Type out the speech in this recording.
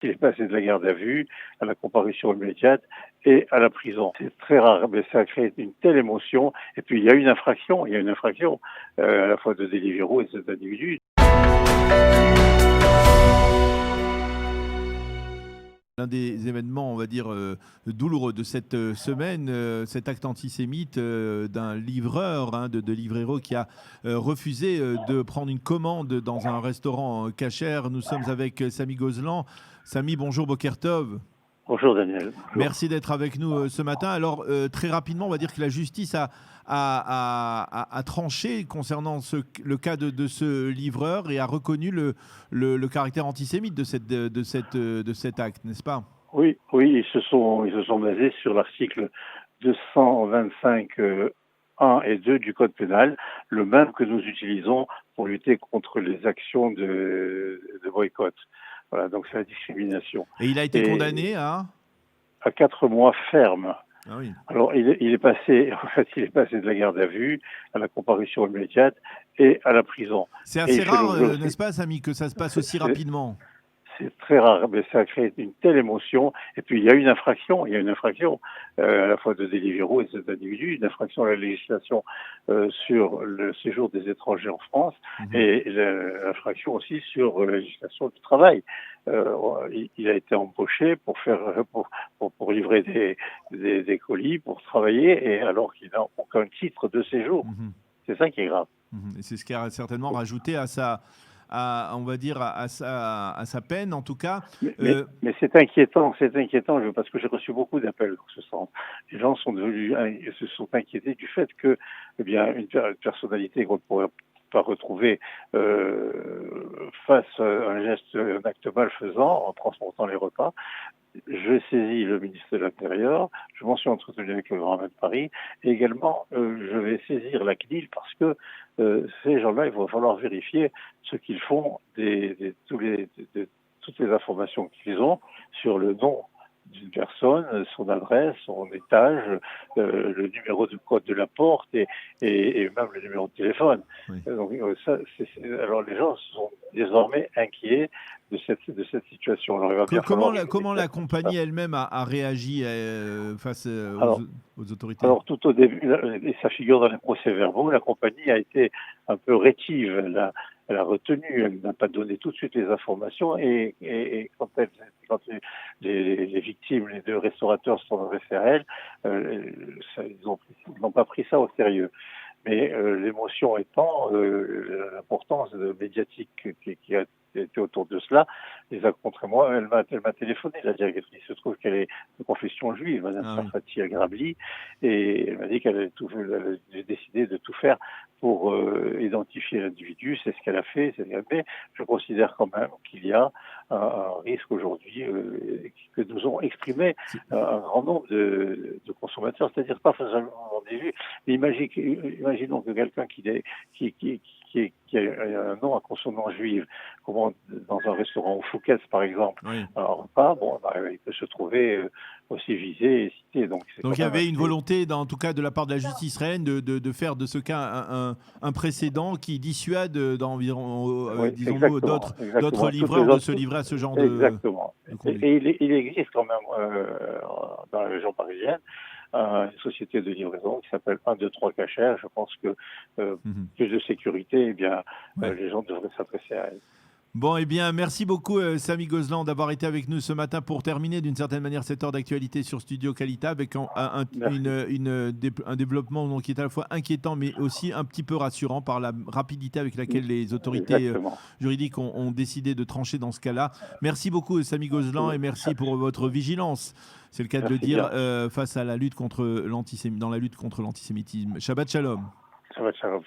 Il est passé de la garde à vue à la comparution immédiate et à la prison. C'est très rare, mais ça a créé une telle émotion. Et puis il y a une infraction, à la fois de Deliveroo et de cet individu. L'un des événements, on va dire, douloureux de cette semaine, cet acte antisémite d'un livreur, de Deliveroo, qui a refusé de prendre une commande dans un restaurant kasher. Nous sommes avec Samy Gozlan. Samy, bonjour, Boker Tov. Bonjour Daniel. Bonjour. Merci d'être avec nous ce matin. Alors, très rapidement, on va dire que la justice a tranché concernant le cas de ce livreur et a reconnu le caractère antisémite de cet acte, n'est-ce pas? Oui, ils se sont basés sur l'article 225 1 et 2 du Code pénal, le même que nous utilisons pour lutter contre les actions de boycott. Voilà, donc c'est la discrimination. Et il a été condamné à 4 mois ferme. Ah oui. Alors, il est passé de la garde à vue à la comparution immédiate et à la prison. C'est assez rare, n'est-ce pas, Samy, que ça se passe aussi rapidement? C'est très rare, mais ça a créé une telle émotion. Et puis il y a une infraction, à la fois de Deliveroo et de cet individu, une infraction à la législation sur le séjour des étrangers en France et l'infraction aussi sur la législation du travail. Il a été embauché pour livrer des colis, pour travailler, et alors qu'il n'a aucun titre de séjour. C'est ça qui est grave. Et c'est ce qui a certainement rajouté à on va dire à sa peine, en tout cas. Mais c'est inquiétant, parce que j'ai reçu beaucoup d'appels dans ce sens. Les gens se sont inquiétés du fait que, une personnalité qu'on ne pourrait pas retrouver face à un acte malfaisant en transportant les repas. Je saisis le ministre de l'Intérieur, je m'en suis entretenu avec le Grand Maire de Paris, et également je vais saisir la CNIL parce que ces gens-là, il va falloir vérifier ce qu'ils font toutes les informations qu'ils ont sur le nom d'une personne, son adresse, son étage, le numéro de code de la porte et même le numéro de téléphone. Oui. Donc alors les gens sont désormais inquiets de cette situation. Alors, comment la compagnie elle-même a réagi face aux autorités? Alors tout au début, et ça figure dans les procès-verbaux, la compagnie a été un peu rétive. Elle a retenu, elle n'a pas donné tout de suite les informations et quand les victimes, les 2 restaurateurs se sont adressés à elle, ils n'ont pas pris ça au sérieux. Mais l'émotion étant, l'importance médiatique qui a été autour de cela, les a contre moi. Elle m'a téléphoné, la directrice. Il se trouve qu'elle est de confession juive, Madame Sarfati Agrabli, et elle m'a dit qu'elle avait décidé de tout faire pour identifier l'individu. C'est ce qu'elle a fait. Mais je considère quand même qu'il y a un risque aujourd'hui que nous ont exprimé un grand nombre de consommateurs, c'est-à-dire pas seulement des juifs. Mais imaginons que quelqu'un qui a un nom à consonance juive, comment dans un restaurant au Fouquet's par exemple, il peut se trouver aussi visé et cité. Donc il y avait une volonté, en tout cas de la part de la justice israélienne, de faire de ce cas un précédent qui dissuade d'environ, disons-nous, d'autres livreurs de se livrer à ce genre de conduite. Et il existe quand même dans la région parisienne une société de livraison qui s'appelle 1, 2, 3 Kasher. Je pense que plus de sécurité, les gens devraient s'adresser à elle. Bon, merci beaucoup Samy Gozlan d'avoir été avec nous ce matin pour terminer d'une certaine manière cette heure d'actualité sur Studio Qualita avec un développement qui est à la fois inquiétant mais aussi un petit peu rassurant par la rapidité avec laquelle les autorités juridiques ont décidé de trancher dans ce cas-là. Merci beaucoup Samy Gozlan et merci pour votre vigilance. C'est le cas de le dire face à la lutte contre l'antisémitisme. Shabbat Shalom. Shabbat Shalom.